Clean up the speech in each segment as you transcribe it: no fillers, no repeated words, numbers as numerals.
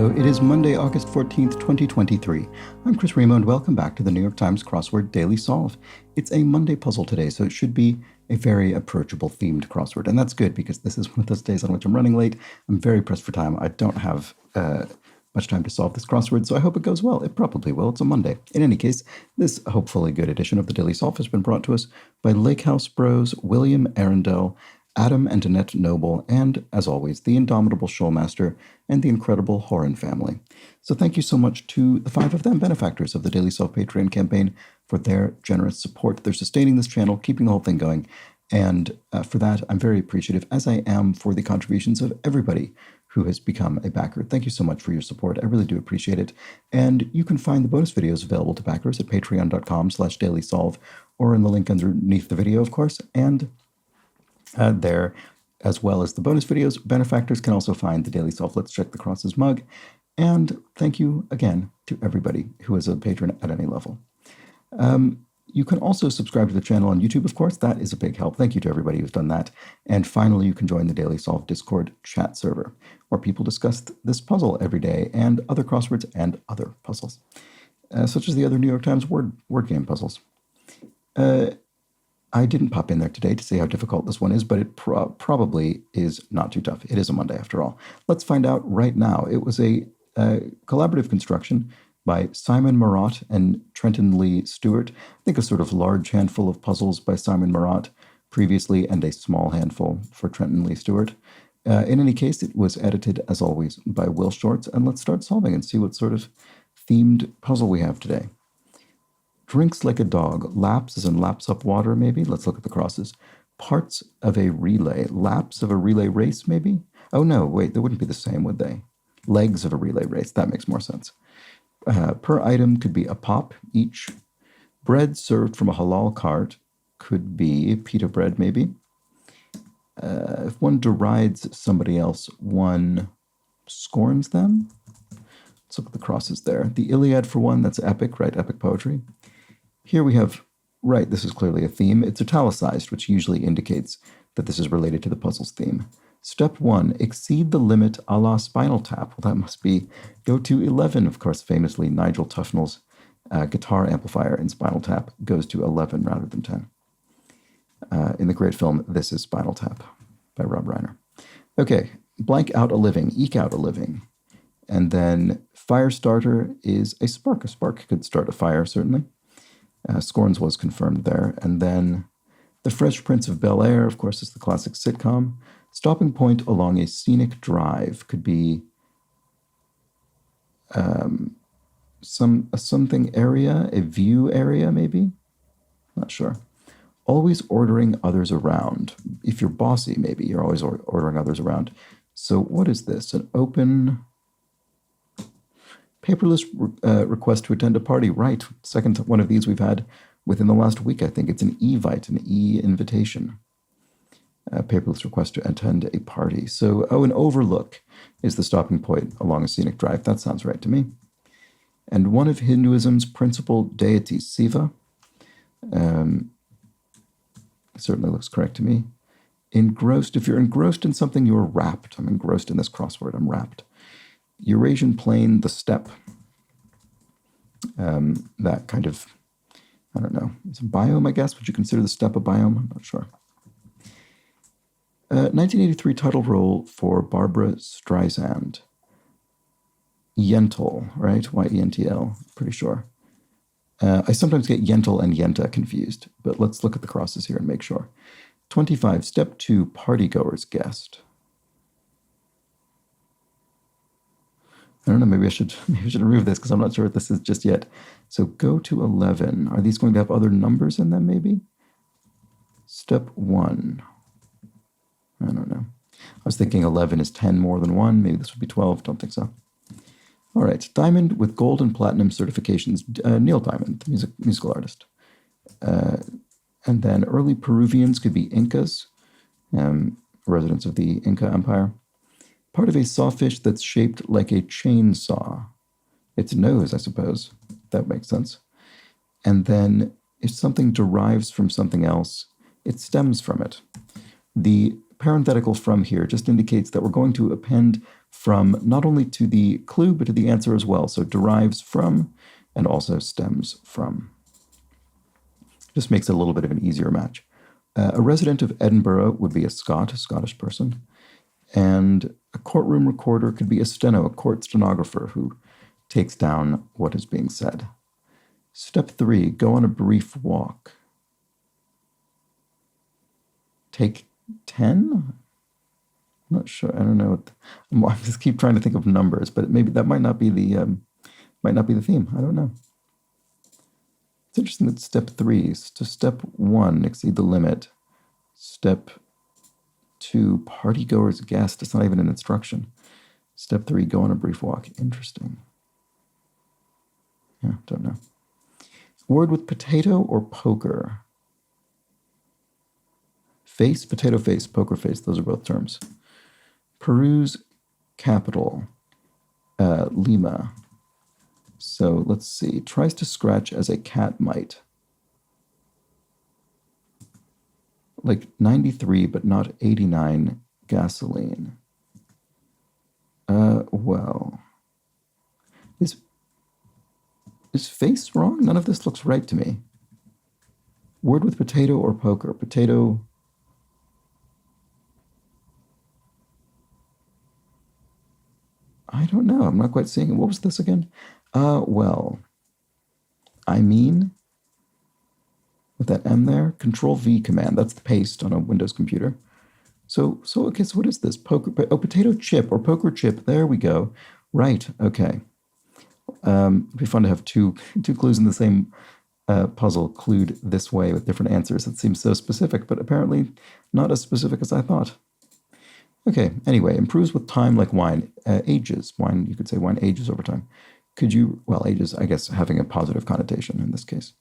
Hello, it is Monday, August 14th, 2023. I'm Chris Remo, and welcome back to the New York Times Crossword Daily Solve. It's a Monday puzzle today, so it should be a very approachable themed crossword, and that's good because this is one of those days on which I'm running late. I'm very pressed for time. I don't have much time to solve this crossword, so I hope it goes well. It probably will. It's a Monday. In any case, this hopefully good edition of the Daily Solve has been brought to us by Lake House Bros, William Arundel, Adam and Annette Noble, and, as always, the indomitable Shoalmaster and the incredible Horan family. So thank you so much to the 5 of them, benefactors of the Daily Solve Patreon campaign, for their generous support. They're sustaining this channel, keeping the whole thing going, and for that, I'm very appreciative, as I am for the contributions of everybody who has become a backer. Thank you so much for your support. I really do appreciate it. And you can find the bonus videos available to backers at patreon.com/dailysolve or in the link underneath the video, of course, and there, as well as the bonus videos. Benefactors can also find the Daily Solve Let's Check the Crosses mug. And thank you again to everybody who is a patron at any level. You can also subscribe to the channel on YouTube, of course. That is a big help. Thank you to everybody who's done that. And finally, you can join the Daily Solve Discord chat server, where people discuss this puzzle every day and other crosswords and other puzzles, such as the other New York Times word game puzzles. I didn't pop in there today to see how difficult this one is, but it probably is not too tough. It is a Monday after all. Let's find out right now. It was a collaborative construction by Simon Marat and Trenton Lee Stewart. I think a sort of large handful of puzzles by Simon Marat previously and a small handful for Trenton Lee Stewart. In any case, it was edited, as always, by Will Shorts. And let's start solving and see what sort of themed puzzle we have today. Drinks like a dog. Laps as in laps up water, maybe? Let's look at the crosses. Parts of a relay. Laps of a relay race, maybe? Oh, no, wait, they wouldn't be the same, would they? Legs of a relay race. That makes more sense. Per item could be a pop each. Bread served from a halal cart could be pita bread, maybe. If one derides somebody else, one scorns them. Let's look at the crosses there. The Iliad, for one, that's epic, right? Epic poetry. Here we have, right, this is clearly a theme. It's italicized, which usually indicates that this is related to the puzzle's theme. Step 1, exceed the limit a la Spinal Tap. Well, that must be go to 11. Of course, famously, Nigel Tufnell's guitar amplifier in Spinal Tap goes to 11 rather than 10. In the great film, This is Spinal Tap by Rob Reiner. Okay, blank out a living, eke out a living. And then fire starter is a spark. A spark could start a fire, certainly. Scorns was confirmed there. And then The Fresh Prince of Bel-Air, of course, is the classic sitcom. Stopping point along a scenic drive could be something area, a view area, maybe? Not sure. Always ordering others around. If you're bossy, maybe you're always ordering others around. So what is this? An open paperless request to attend a party. Right. Second one of these we've had within the last week, I think. It's an e-vite, an e-invitation. Paperless request to attend a party. So, an overlook is the stopping point along a scenic drive. That sounds right to me. And one of Hinduism's principal deities, Siva, certainly looks correct to me. Engrossed, if you're engrossed in something, you're wrapped. I'm engrossed in this crossword. I'm wrapped. Eurasian plain, the steppe. That kind of, I don't know. It's a biome, I guess. Would you consider the steppe a biome? I'm not sure. 1983 title role for Barbara Streisand. Yentl, right? Y-E-N-T-L, pretty sure. I sometimes get Yentl and Yenta confused, but let's look at the crosses here and make sure. 25, step 2, partygoer's guest. I don't know, maybe I should remove this because I'm not sure what this is just yet. So go to 11. Are these going to have other numbers in them, maybe? Step 1. I don't know. I was thinking 11 is 10 more than 1. Maybe this would be 12. Don't think so. All right. Diamond with gold and platinum certifications. Neil Diamond, the musical artist. And then early Peruvians could be Incas, residents of the Inca Empire. Part of a sawfish that's shaped like a chainsaw. Its nose, I suppose. That makes sense. And then if something derives from something else, it stems from it. The parenthetical from here just indicates that we're going to append from not only to the clue, but to the answer as well. So derives from and also stems from. Just makes it a little bit of an easier match. A resident of Edinburgh would be a Scottish person. And a courtroom recorder could be a steno, a court stenographer who takes down what is being said. Step 3, go on a brief walk. Take 10? I'm not sure. I don't know. I just keep trying to think of numbers, but maybe that might not be the theme. I don't know. It's interesting that step 3 is to step 1, exceed the limit. Step 2, partygoer's guest. It's not even an instruction. Step 3, go on a brief walk. Interesting. Yeah, don't know. Word with potato or poker? Face, potato face, poker face. Those are both terms. Peru's capital, Lima. So let's see. Tries to scratch as a cat might. Like 93, but not 89 gasoline. Well. Is face wrong? None of this looks right to me. Word with potato or poker? Potato. I don't know. I'm not quite seeing it. What was this again? Well. I mean, with that M there, Control V command. That's the paste on a Windows computer. So okay, so what is this? Poker, potato chip or poker chip. There we go. Right, okay. It'd be fun to have two clues in the same puzzle clued this way with different answers. It seems so specific, but apparently not as specific as I thought. Okay, anyway, improves with time like wine. Ages. Wine, you could say wine ages over time. Could you, well, ages, I guess, having a positive connotation in this case.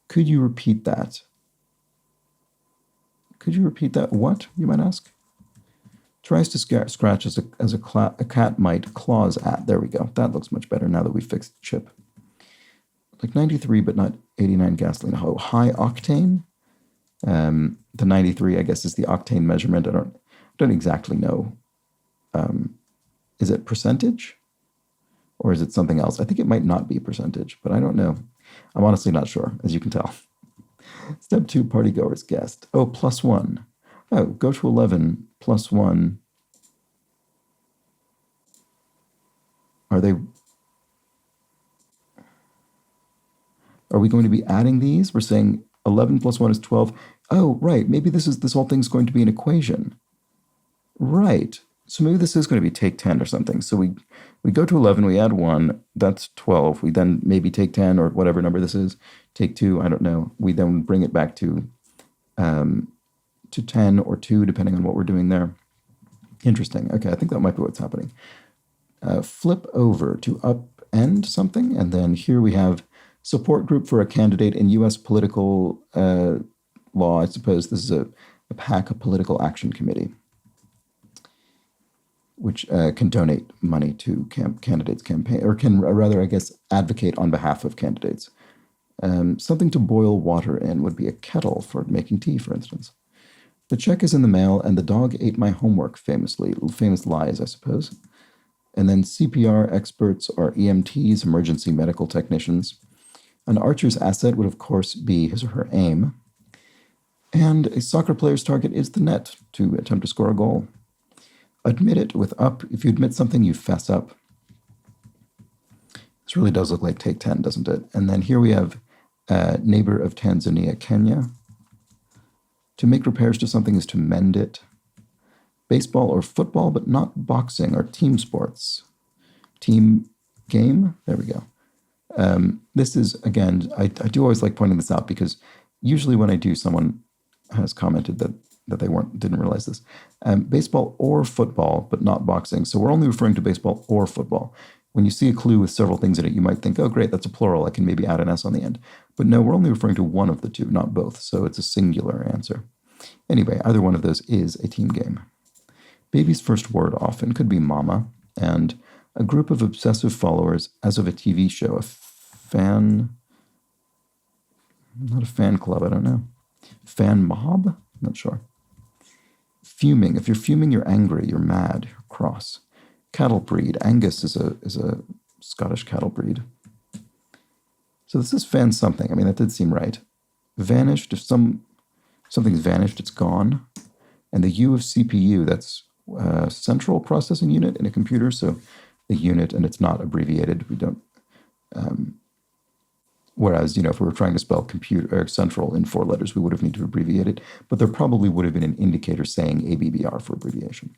Could you repeat that? Could you repeat that? What, you might ask? Tries to scratch as a cat might, claws at. There we go. That looks much better now that we fixed chip. Like 93, but not 89 gasoline. Oh, high octane. The 93, I guess, is the octane measurement. I don't exactly know. Is it percentage? Or is it something else? I think it might not be percentage, but I don't know. I'm honestly not sure, as you can tell. Step 2, partygoer's guest. Oh, +1. Oh, go to 11, +1. Are we going to be adding these? We're saying 11 + 1 is 12. Oh, right. Maybe this whole thing's going to be an equation. Right. So maybe this is going to be take 10 or something. So we go to 11, we add 1, that's 12. We then maybe take 10 or whatever number this is, take 2, I don't know. We then bring it back to 10 or 2, depending on what we're doing there. Interesting. Okay, I think that might be what's happening. Flip over to upend something, and then here we have support group for a candidate in U.S. political law. I suppose this is a PAC, a political action committee, which can donate money to candidates' campaign, or can rather, I guess, advocate on behalf of candidates. Something to boil water in would be a kettle for making tea, for instance. The check is in the mail, and the dog ate my homework, famous lies, I suppose. And then CPR experts are EMTs, emergency medical technicians. An archer's asset would, of course, be his or her aim. And a soccer player's target is the net to attempt to score a goal. Admit it with up. If you admit something, you fess up. This really does look like take 10, doesn't it? And then here we have neighbor of Tanzania, Kenya. To make repairs to something is to mend it. Baseball or football, but not boxing, are team sports. Team game? There we go. This is, again, I do always like pointing this out because usually when I do, someone has commented that they didn't realize this. Baseball or football, but not boxing. So we're only referring to baseball or football. When you see a clue with several things in it, you might think, oh, great, that's a plural. I can maybe add an S on the end. But no, we're only referring to one of the two, not both. So it's a singular answer. Anyway, either one of those is a team game. Baby's first word often could be mama, and a group of obsessive followers as of a TV show, not a fan club, I don't know. Fan mob? I'm not sure. Fuming. If you're fuming, you're angry, you're mad, you're cross. Cattle breed. Angus is a Scottish cattle breed. So this is fan something. I mean, that did seem right. Vanished. If something's vanished, it's gone. And the U of CPU, that's central processing unit in a computer. So the unit, and it's not abbreviated. We don't. Whereas, if we were trying to spell computer or central in 4 letters, we would have needed to abbreviate it. But there probably would have been an indicator saying ABBR for abbreviation.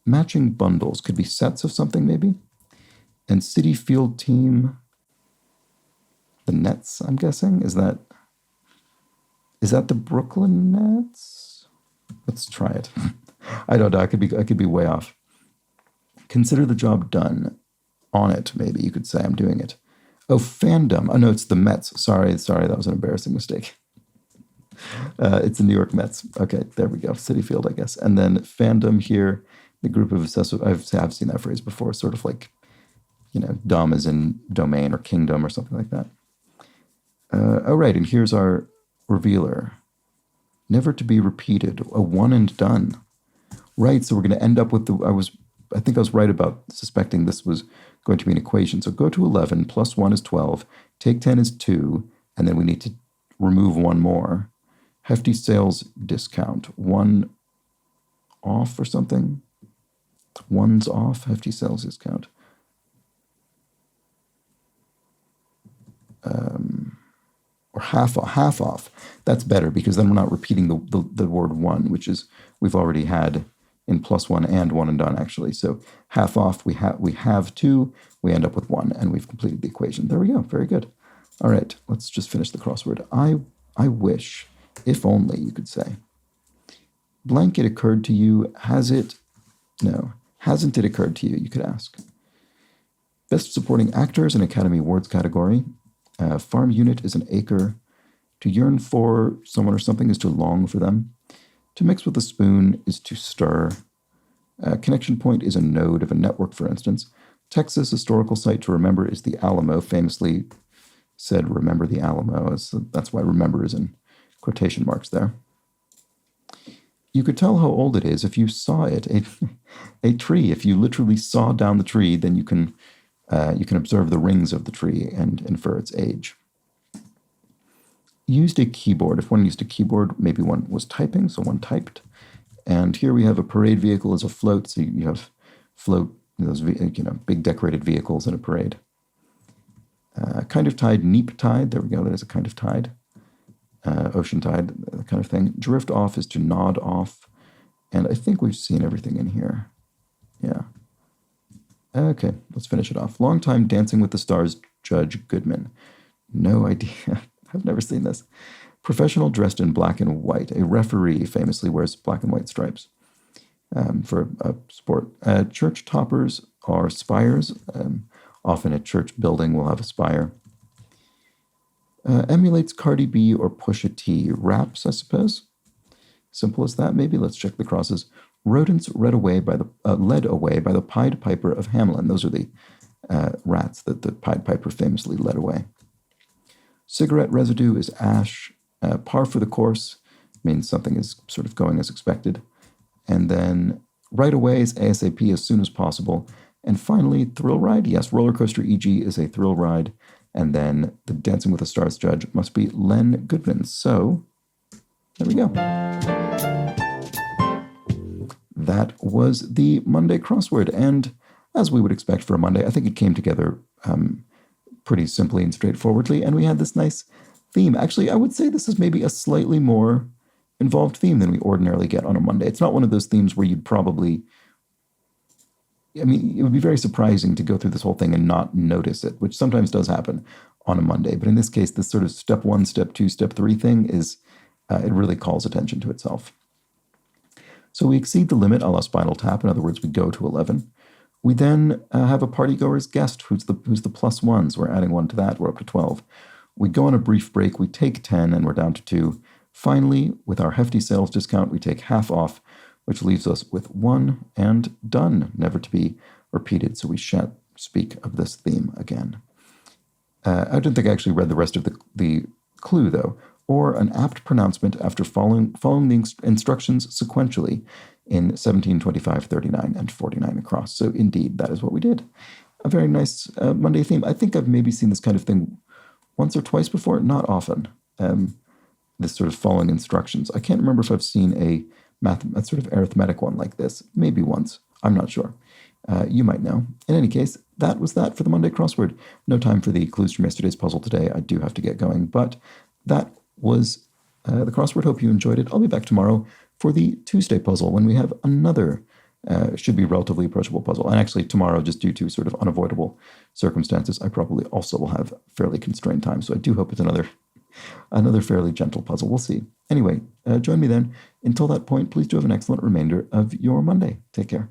Matching bundles could be sets of something, maybe. And city field team, the Nets, I'm guessing. Is that the Brooklyn Nets? Let's try it. I don't know. I could be way off. Consider the job done. On it, maybe you could say I'm doing it. Oh, fandom. Oh, no, it's the Mets. Sorry, that was an embarrassing mistake. It's the New York Mets. Okay, there we go. City Field, I guess. And then fandom here, the group of obsessive. I've seen that phrase before, sort of like, dom is in domain or kingdom or something like that. Oh, right, and here's our revealer. Never to be repeated. A one and done. Right, so we're going to end up with I think I was right about suspecting this was going to be an equation. So go to 11, plus 1 is 12, take 10 is 2, and then we need to remove one more. Hefty sales discount. 1 off or something? 1's off, hefty sales discount. Or half off. That's better because then we're not repeating the word 1, which is we've already had in plus 1 and 1 and done, actually. So half off, we have 2, we end up with 1, and we've completed the equation. There we go. Very good. All right, let's just finish the crossword. I wish, if only, you could say. Blank, it occurred to you. Has it? No. Hasn't it occurred to you? You could ask. Best supporting actors in Academy Awards category. Farm unit is an acre. To yearn for someone or something is to long for them. To mix with a spoon is to stir. Connection point is a node of a network, for instance. Texas historical site to remember is the Alamo, famously said, remember the Alamo. That's why remember is in quotation marks there. You could tell how old it is if you saw it. A tree, if you literally saw down the tree, then you can observe the rings of the tree and infer its age. Used a keyboard. If one used a keyboard, maybe one was typing, so one typed. And here we have a parade vehicle as a float, so you have float, those big decorated vehicles in a parade. Kind of tide, neap tide. There we go. That is a kind of tide. Ocean tide, that kind of thing. Drift off is to nod off. And I think we've seen everything in here. Yeah. Okay, let's finish it off. Long time Dancing with the Stars Judge Goodman. No idea. I've never seen this. Professional dressed in black and white. A referee famously wears black and white stripes for a sport. Church toppers are spires. Often a church building will have a spire. Emulates Cardi B or Pusha T. Raps, I suppose. Simple as that, maybe. Let's check the crosses. Rodents led away by the Pied Piper of Hamelin. Those are the rats that the Pied Piper famously led away. Cigarette residue is ash. Par for the course means something is sort of going as expected. And then right away is ASAP, as soon as possible. And finally, thrill ride. Yes, roller coaster EG is a thrill ride. And then the Dancing with the Stars judge must be Len Goodman. So there we go. That was the Monday crossword. And as we would expect for a Monday, I think it came together pretty simply and straightforwardly. And we had this nice theme. Actually, I would say this is maybe a slightly more involved theme than we ordinarily get on a Monday. It's not one of those themes where you'd probably... I mean, it would be very surprising to go through this whole thing and not notice it, which sometimes does happen on a Monday. But in this case, this sort of step 1, step 2, step 3 thing is, it really calls attention to itself. So we exceed the limit a la Spinal Tap. In other words, we go to 11. We then have a partygoer's guest who's the plus ones. We're adding 1 to that. We're up to 12. We go on a brief break. We take 10 and we're down to 2. Finally, with our hefty sales discount, we take half off, which leaves us with 1 and done, never to be repeated. So we shan't speak of this theme again. I don't think I actually read the rest of the clue, though. or an apt pronouncement after following the instructions sequentially in 17, 25, 39, and 49 across. So indeed, that is what we did. A very nice Monday theme. I think I've maybe seen this kind of thing once or twice before, not often. This sort of following instructions. I can't remember if I've seen a sort of arithmetic one like this. Maybe once. I'm not sure. You might know. In any case, that was that for the Monday crossword. No time for the clues from yesterday's puzzle today. I do have to get going, but that was the crossword. Hope you enjoyed it. I'll be back tomorrow for the Tuesday puzzle when we have another should be relatively approachable puzzle. And actually tomorrow, just due to sort of unavoidable circumstances, I probably also will have fairly constrained time. So I do hope it's another fairly gentle puzzle. We'll see. Anyway, join me then. Until that point, please do have an excellent remainder of your Monday. Take care.